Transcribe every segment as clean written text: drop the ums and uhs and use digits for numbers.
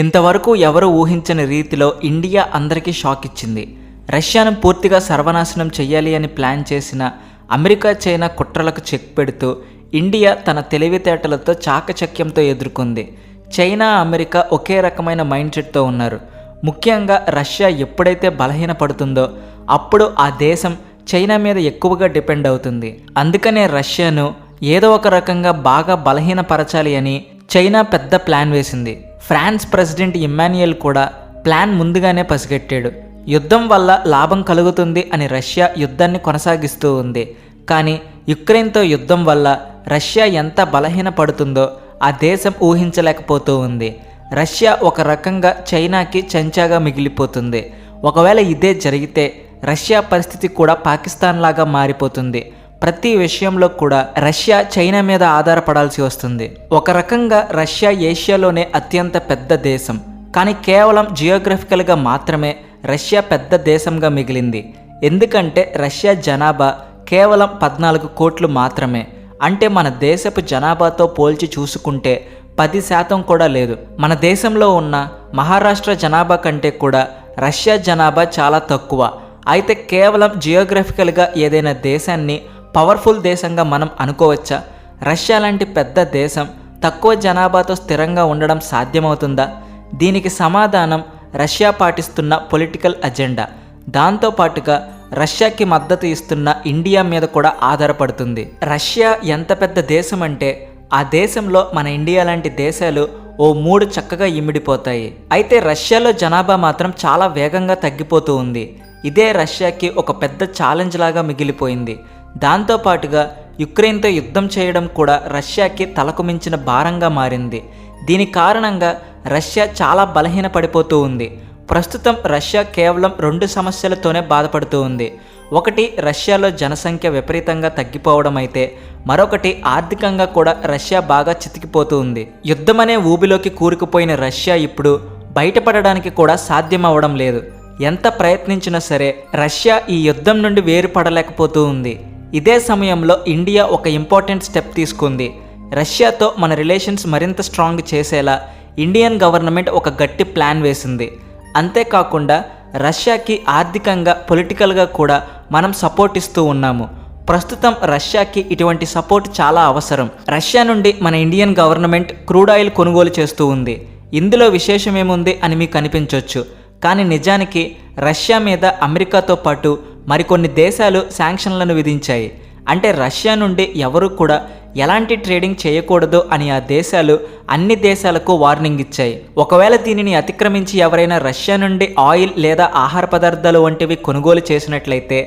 ఇంతవరకు ఎవరు ఊహించని రీతిలో ఇండియా అందరికీ షాక్ ఇచ్చింది. రష్యాను పూర్తిగా సర్వనాశనం చెయ్యాలి అని ప్లాన్ చేసిన అమెరికా చైనా కుట్రలకు చెక్ పెడుతూ ఇండియా తన తెలివితేటలతో చాకచక్యంతో ఎదుర్కొంది. చైనా అమెరికా ఒకే రకమైన మైండ్ సెట్తో ఉన్నారు. ముఖ్యంగా రష్యా ఎప్పుడైతే బలహీనపడుతుందో అప్పుడు ఆ దేశం చైనా మీద ఎక్కువగా డిపెండ్ అవుతుంది. అందుకనే రష్యాను ఏదో ఒక రకంగా బాగా బలహీనపరచాలి అని చైనా పెద్ద ప్లాన్ వేసింది. ఫ్రాన్స్ ప్రెసిడెంట్ ఇమ్మాన్యుయల్ కూడా ప్లాన్ ముందుగానే పసిగట్టాడు. యుద్ధం వల్ల లాభం కలుగుతుంది అని రష్యా యుద్ధాన్ని కొనసాగిస్తూ ఉంది. కానీ యుక్రెయిన్తో యుద్ధం వల్ల రష్యా ఎంత బలహీనపడుతుందో ఆ దేశం ఊహించలేకపోతూ ఉంది. రష్యా ఒక రకంగా చైనాకి చెంచాగా మిగిలిపోతుంది. ఒకవేళ ఇదే జరిగితే రష్యా పరిస్థితి కూడా పాకిస్తాన్ లాగా మారిపోతుంది. ప్రతి విషయంలో కూడా రష్యా చైనా మీద ఆధారపడాల్సి వస్తుంది. ఒక రకంగా రష్యా ఏషియాలోనే అత్యంత పెద్ద దేశం. కానీ కేవలం జియోగ్రఫికల్గా మాత్రమే రష్యా పెద్ద దేశంగా మిగిలింది. ఎందుకంటే రష్యా జనాభా కేవలం 14 కోట్లు మాత్రమే. అంటే మన దేశపు జనాభాతో పోల్చి చూసుకుంటే 10% కూడా లేదు. మన దేశంలో ఉన్న మహారాష్ట్ర జనాభా కంటే కూడా రష్యా జనాభా చాలా తక్కువ. అయితే కేవలం జియోగ్రఫికల్గా ఏదైనా దేశాన్ని పవర్ఫుల్ దేశంగా మనం అనుకోవచ్చా? రష్యా లాంటి పెద్ద దేశం తక్కువ జనాభాతో స్థిరంగా ఉండడం సాధ్యమవుతుందా? దీనికి సమాధానం రష్యా పాటిస్తున్న పొలిటికల్ అజెండా. దాంతోపాటుగా రష్యాకి మద్దతు ఇస్తున్న ఇండియా మీద కూడా ఆధారపడుతుంది. రష్యా ఎంత పెద్ద దేశం అంటే ఆ దేశంలో మన ఇండియా లాంటి దేశాలు ఓ 3 చక్కగా ఇమిడిపోతాయి. అయితే రష్యాలో జనాభా మాత్రం చాలా వేగంగా తగ్గిపోతూ ఉంది. ఇదే రష్యాకి ఒక పెద్ద ఛాలెంజ్ లాగా మిగిలిపోయింది. దాంతోపాటుగా యుక్రెయిన్తో యుద్ధం చేయడం కూడా రష్యాకి తలకు మించిన భారంగా మారింది. దీని కారణంగా రష్యా చాలా బలహీనపడిపోతూ ఉంది. ప్రస్తుతం రష్యా కేవలం 2 సమస్యలతోనే బాధపడుతూ ఉంది. ఒకటి రష్యాలో జనసంఖ్య విపరీతంగా తగ్గిపోవడం అయితే మరొకటి ఆర్థికంగా కూడా రష్యా బాగా చితికిపోతూ ఉంది. యుద్ధమనే ఊబిలోకి కూరుకుపోయిన రష్యా ఇప్పుడు బయటపడడానికి కూడా సాధ్యం అవ్వడం లేదు. ఎంత ప్రయత్నించినా సరే రష్యా ఈ యుద్ధం నుండి వేరుపడలేకపోతూ ఉంది. ఇదే సమయంలో ఇండియా ఒక ఇంపార్టెంట్ స్టెప్ తీసుకుంది. రష్యాతో మన రిలేషన్స్ మరింత స్ట్రాంగ్ చేసేలా ఇండియన్ గవర్నమెంట్ ఒక గట్టి ప్లాన్ వేసింది. అంతేకాకుండా రష్యాకి ఆర్థికంగా పొలిటికల్గా కూడా మనం సపోర్ట్ ఇస్తూ ఉన్నాము. ప్రస్తుతం రష్యాకి ఇటువంటి సపోర్ట్ చాలా అవసరం. రష్యా నుండి మన ఇండియన్ గవర్నమెంట్ క్రూడ్ ఆయిల్ కొనుగోలు చేస్తూ ఉంది. ఇందులో విశేషమేముంది అని మీకు అనిపించవచ్చు. కానీ నిజానికి రష్యా మీద అమెరికాతో పాటు మరికొన్ని దేశాలు శాంక్షన్లను విధించాయి. అంటే రష్యా నుండి ఎవరు కూడా ఎలాంటి ట్రేడింగ్ చేయకూడదు అని ఆ దేశాలు అన్ని దేశాలకు వార్నింగ్ ఇచ్చాయి. ఒకవేళ దీనిని అతిక్రమించి ఎవరైనా రష్యా నుండి ఆయిల్ లేదా ఆహార పదార్థాలు వంటివి కొనుగోలు చేసినట్లయితే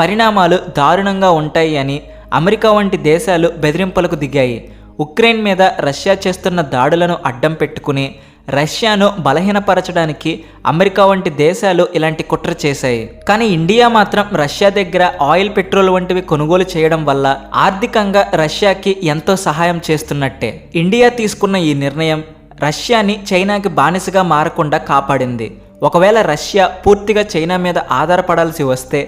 పరిణామాలు దారుణంగా ఉంటాయి అని అమెరికా వంటి దేశాలు బెదిరింపులకు దిగాయి. ఉక్రెయిన్ మీద రష్యా చేస్తున్న దాడులను అడ్డం పెట్టుకుని రష్యాను బలహీనపరచడానికి అమెరికా వంటి దేశాలు ఇలాంటి కుట్ర చేశాయి. కానీ ఇండియా మాత్రం రష్యా దగ్గర ఆయిల్, పెట్రోల్ వంటివి కొనుగోలు చేయడం వల్ల ఆర్థికంగా రష్యాకి ఎంతో సహాయం చేస్తున్నట్టే. ఇండియా తీసుకున్న ఈ నిర్ణయం రష్యాని చైనాకి బానిసగా మారకుండా కాపాడింది. ఒకవేళ రష్యా పూర్తిగా చైనా మీద ఆధారపడాల్సి వస్తే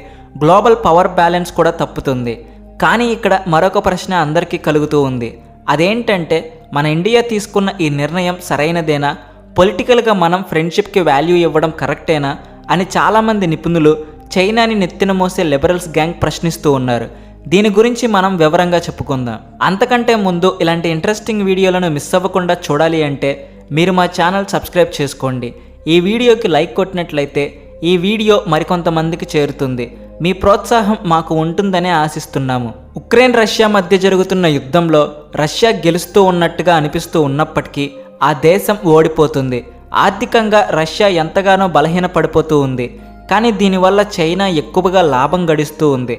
గ్లోబల్ పవర్ బ్యాలెన్స్ కూడా తప్పుతుంది. కానీ ఇక్కడ మరొక ప్రశ్న అందరికీ కలుగుతూ ఉంది. అదేంటంటే మన ఇండియా తీసుకున్న ఈ నిర్ణయం సరైనదేనా? పొలిటికల్గా మనం ఫ్రెండ్షిప్కి వాల్యూ ఇవ్వడం కరెక్టేనా అని చాలామంది నిపుణులు చైనాని నెత్తిన మోసే లిబరల్స్ గ్యాంగ్ ప్రశ్నిస్తూ ఉన్నారు. దీని గురించి మనం వివరంగా చెప్పుకుందాం. అంతకంటే ముందు ఇలాంటి ఇంట్రెస్టింగ్ వీడియోలను మిస్ అవ్వకుండా చూడాలి అంటే మీరు మా ఛానల్ సబ్స్క్రైబ్ చేసుకోండి. ఈ వీడియోకి లైక్ కొట్టినట్లయితే ఈ వీడియో మరికొంతమందికి చేరుతుంది. మీ ప్రోత్సాహం మాకు ఉంటుందనే ఆశిస్తున్నాము. ఉక్రెయిన్ రష్యా మధ్య జరుగుతున్న యుద్ధంలో రష్యా గెలుస్తూ ఉన్నట్టుగా అనిపిస్తూ ఉన్నప్పటికీ ఆ దేశం ఓడిపోతుంది. ఆర్థికంగా రష్యా ఎంతగానో బలహీనపడిపోతూ ఉంది. కానీ దీనివల్ల చైనా ఎక్కువగా లాభం గడిస్తూ ఉంది.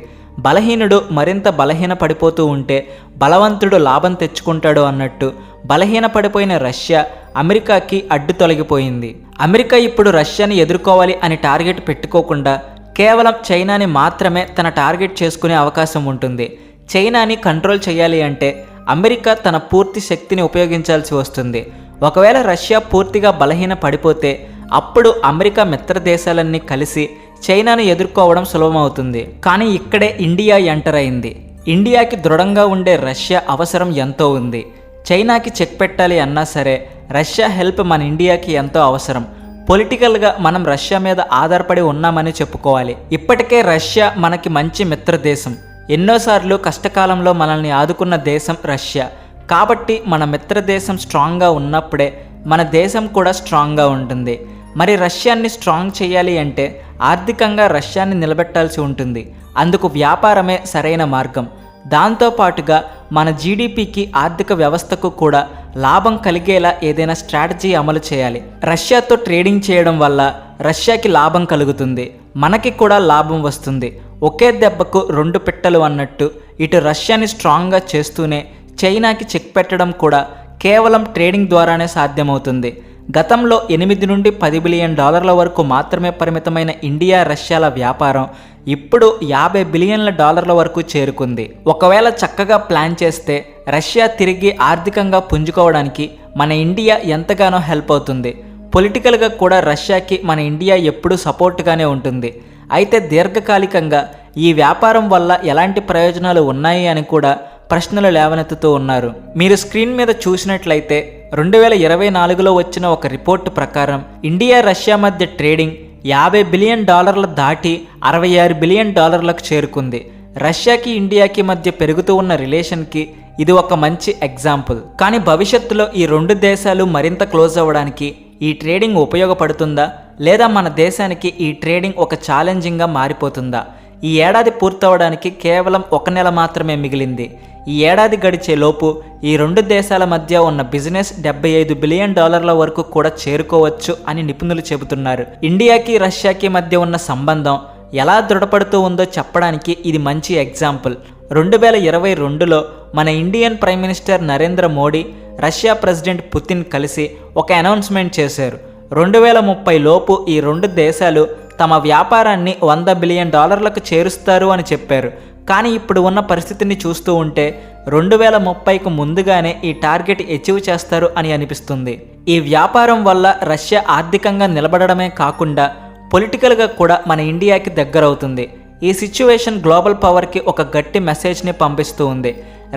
బలహీనుడు మరింత బలహీనపడిపోతూ ఉంటే బలవంతుడు లాభం తెచ్చుకుంటాడు అన్నట్టు బలహీనపడిపోయిన రష్యా అమెరికాకి అడ్డు తొలగిపోయింది. అమెరికా ఇప్పుడు రష్యాని ఎదుర్కోవాలి అని టార్గెట్ పెట్టుకోకుండా కేవలం చైనాని మాత్రమే తన టార్గెట్ చేసుకునే అవకాశం ఉంటుంది. చైనాని కంట్రోల్ చేయాలి అంటే అమెరికా తన పూర్తి శక్తిని ఉపయోగించాల్సి వస్తుంది. ఒకవేళ రష్యా పూర్తిగా బలహీన పడిపోతే అప్పుడు అమెరికా మిత్ర దేశాలన్నీ కలిసి చైనాను ఎదుర్కోవడం సులభమవుతుంది. కానీ ఇక్కడే ఇండియా ఎంటర్ అయింది. ఇండియాకి దృఢంగా ఉండే రష్యా అవసరం ఎంతో ఉంది. చైనాకి చెక్ పెట్టాలి అన్నా సరే రష్యా హెల్ప్ మన ఇండియాకి ఎంతో అవసరం. పొలిటికల్గా మనం రష్యా మీద ఆధారపడి ఉన్నామని చెప్పుకోవాలి. ఇప్పటికే రష్యా మనకి మంచి మిత్ర దేశం. ఎన్నోసార్లు కష్టకాలంలో మనల్ని ఆదుకున్న దేశం రష్యా. కాబట్టి మన మిత్ర దేశం స్ట్రాంగ్గా ఉన్నప్పుడే మన దేశం కూడా స్ట్రాంగ్గా ఉంటుంది. మరి రష్యాని స్ట్రాంగ్ చేయాలి అంటే ఆర్థికంగా రష్యాని నిలబెట్టాల్సి ఉంటుంది. అందుకు వ్యాపారమే సరైన మార్గం. దాంతోపాటుగా మన జీడిపికి, ఆర్థిక వ్యవస్థకు కూడా లాభం కలిగేలా ఏదైనా స్ట్రాటజీ అమలు చేయాలి. రష్యాతో ట్రేడింగ్ చేయడం వల్ల రష్యాకి లాభం కలుగుతుంది, మనకి కూడా లాభం వస్తుంది. ఒకే దెబ్బకు రెండు పిట్టలు అన్నట్టు ఇటు రష్యాని స్ట్రాంగ్గా చేస్తూనే చైనాకి చెక్ పెట్టడం కూడా కేవలం ట్రేడింగ్ ద్వారానే సాధ్యమవుతుంది. గతంలో 8 నుండి 10 బిలియన్ డాలర్ల వరకు మాత్రమే పరిమితమైన ఇండియా రష్యాల వ్యాపారం ఇప్పుడు 50 బిలియన్ల డాలర్ల వరకు చేరుకుంది. ఒకవేళ చక్కగా ప్లాన్ చేస్తే రష్యా తిరిగి ఆర్థికంగా పుంజుకోవడానికి మన ఇండియా ఎంతగానో హెల్ప్ అవుతుంది. పొలిటికల్గా కూడా రష్యాకి మన ఇండియా ఎప్పుడూ సపోర్ట్గానే ఉంటుంది. అయితే దీర్ఘకాలికంగా ఈ వ్యాపారం వల్ల ఎలాంటి ప్రయోజనాలు ఉన్నాయి అని కూడా ప్రశ్నలు లేవనెత్తుతూ ఉన్నారు. మీరు స్క్రీన్ మీద చూసినట్లయితే 2024లో వచ్చిన ఒక రిపోర్టు ప్రకారం ఇండియా రష్యా మధ్య ట్రేడింగ్ 50 బిలియన్ డాలర్ల దాటి 66 బిలియన్ డాలర్లకు చేరుకుంది. రష్యాకి ఇండియాకి మధ్య పెరుగుతూ ఉన్న రిలేషన్కి ఇది ఒక మంచి ఎగ్జాంపుల్. కానీ భవిష్యత్తులో ఈ రెండు దేశాలు మరింత క్లోజ్ అవ్వడానికి ఈ ట్రేడింగ్ ఉపయోగపడుతుందా, లేదా మన దేశానికి ఈ ట్రేడింగ్ ఒక ఛాలెంజింగ్గా మారిపోతుందా? ఈ ఏడాది పూర్తవడానికి కేవలం 1 నెల మాత్రమే మిగిలింది. ఈ ఏడాది గడిచే లోపు ఈ రెండు దేశాల మధ్య ఉన్న బిజినెస్ 75 బిలియన్ డాలర్ల వరకు కూడా చేరుకోవచ్చు అని నిపుణులు చెబుతున్నారు. ఇండియాకి రష్యాకి మధ్య ఉన్న సంబంధం ఎలా దృఢపడుతూ ఉందో చెప్పడానికి ఇది మంచి ఎగ్జాంపుల్. 2022లో మన Indian prime minister Narendra Modi, Russia president Putin కలిసి ఒక అనౌన్స్మెంట్ చేశారు. 2030 లోపు ఈ రెండు దేశాలు తమ వ్యాపారాన్ని 100 బిలియన్ డాలర్లకు చేరుస్తారు అని చెప్పారు. కానీ ఇప్పుడు ఉన్న పరిస్థితిని చూస్తూ ఉంటే 2030కు ముందుగానే ఈ టార్గెట్ అచీవ్ చేస్తారు అని అనిపిస్తుంది. ఈ వ్యాపారం వల్ల రష్యా ఆర్థికంగా నిలబడమే కాకుండా పొలిటికల్గా కూడా మన ఇండియాకి దగ్గరవుతుంది. ఈ సిచ్యువేషన్ గ్లోబల్ పవర్కి ఒక గట్టి మెసేజ్ని పంపిస్తూ ఉంది.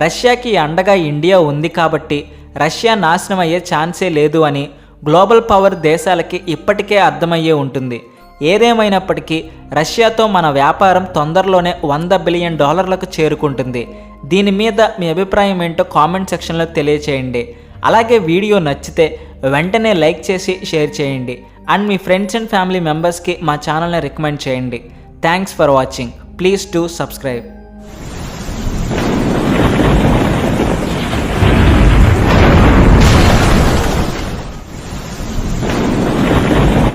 రష్యాకి అండగా ఇండియా ఉంది కాబట్టి రష్యా నాశనం అయ్యే ఛాన్సే లేదు అని గ్లోబల్ పవర్ దేశాలకి ఇప్పటికే అర్థమయ్యే ఉంటుంది. ఏదేమైనప్పటికీ రష్యాతో మన వ్యాపారం తొందరలోనే 100 బిలియన్ డాలర్లకు చేరుకుంటుంది. దీని మీద మీ అభిప్రాయం ఏంటో కామెంట్ సెక్షన్లో తెలియచేయండి. అలాగే వీడియో నచ్చితే వెంటనే లైక్ చేసి షేర్ చేయండి. And me friends and family మెంబర్స్కి మా ఛానల్ని రికమెండ్ చేయండి. Thanks for watching. Please to subscribe.